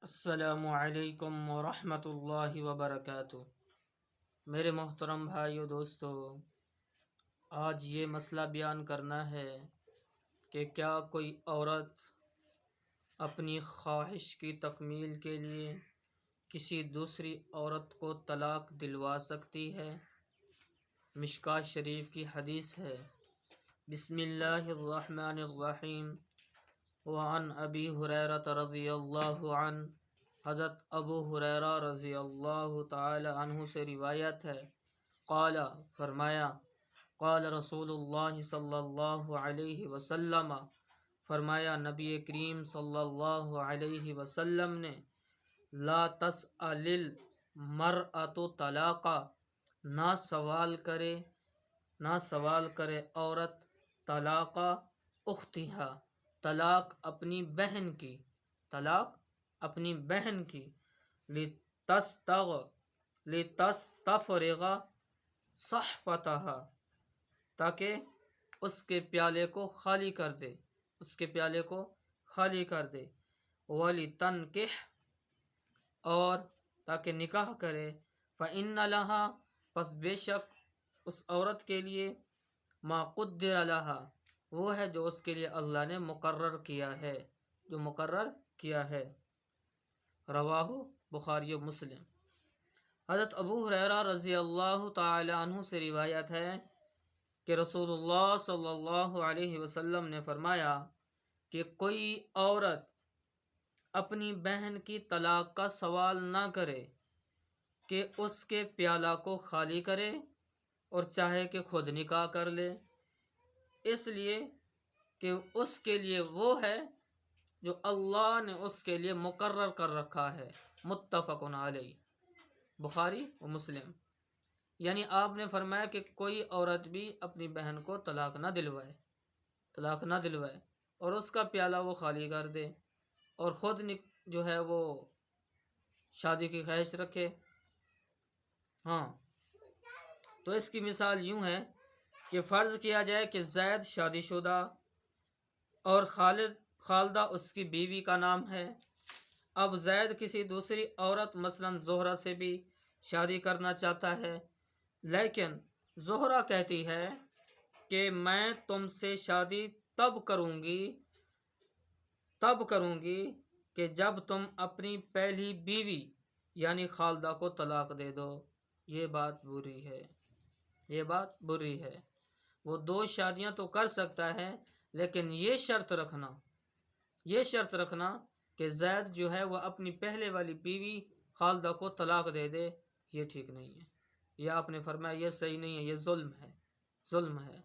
السلام علیکم ورحمۃ اللہ وبرکاتہ۔ میرے محترم بھائیو دوستو، آج یہ مسئلہ بیان کرنا ہے کہ کیا کوئی عورت اپنی خواہش کی تکمیل کے لیے کسی دوسری عورت کو طلاق دلوا سکتی ہے؟ مشکوٰۃ شریف کی حدیث ہے۔ بسم اللہ الرحمن الرحیم۔ وعن ابی ہریرہ رضی اللہ عنہ، حضرت ابو ہریرہ رضی اللہ تعالی عنہ سے روایت ہے، قال، فرمایا، قال رسول اللہ صلی اللہ علیہ وسلم، فرمایا نبی کریم صلی اللہ علیہ وسلم نے، لا تسأل المرأة طلاقا، نہ سوال کرے عورت طلاقا اختہا، طلاق اپنی بہن کی، لتستفرغ صحفتها، تاکہ اس کے پیالے کو خالی کر دے، ولتنکح، اور تاکہ نکاح کرے، فإن لها، پس بے شک اس عورت کے لیے، ما قدر لها، وہ ہے جو اس کے لیے اللہ نے مقرر کیا ہے، رواہ بخاری و مسلم۔ حضرت ابو ہریرہ رضی اللہ تعالی عنہ سے روایت ہے کہ رسول اللہ صلی اللہ علیہ وسلم نے فرمایا کہ کوئی عورت اپنی بہن کی طلاق کا سوال نہ کرے کہ اس کے پیالہ کو خالی کرے اور چاہے کہ خود نکاح کر لے، اس لیے کہ اس کے لیے وہ ہے جو اللہ نے اس کے لیے مقرر کر رکھا ہے، متفق علیہ، بخاری و مسلم۔ یعنی آپ نے فرمایا کہ کوئی عورت بھی اپنی بہن کو طلاق نہ دلوائے اور اس کا پیالہ وہ خالی کر دے اور خود جو ہے وہ شادی کی خواہش رکھے۔ ہاں، تو اس کی مثال یوں ہے کہ فرض کیا جائے کہ زید شادی شدہ اور خالدہ اس کی بیوی کا نام ہے۔ اب زید کسی دوسری عورت مثلاً زہرہ سے بھی شادی کرنا چاہتا ہے، لیکن زہرہ کہتی ہے کہ میں تم سے شادی تب کروں گی کہ جب تم اپنی پہلی بیوی یعنی خالدہ کو طلاق دے دو۔ یہ بات بری ہے۔ وہ 2 شادیاں تو کر سکتا ہے، لیکن یہ شرط رکھنا کہ زید جو ہے وہ اپنی پہلے والی بیوی خالدہ کو طلاق دے دے، یہ ٹھیک نہیں ہے۔ یہ آپ نے فرمایا یہ صحیح نہیں ہے، یہ ظلم ہے۔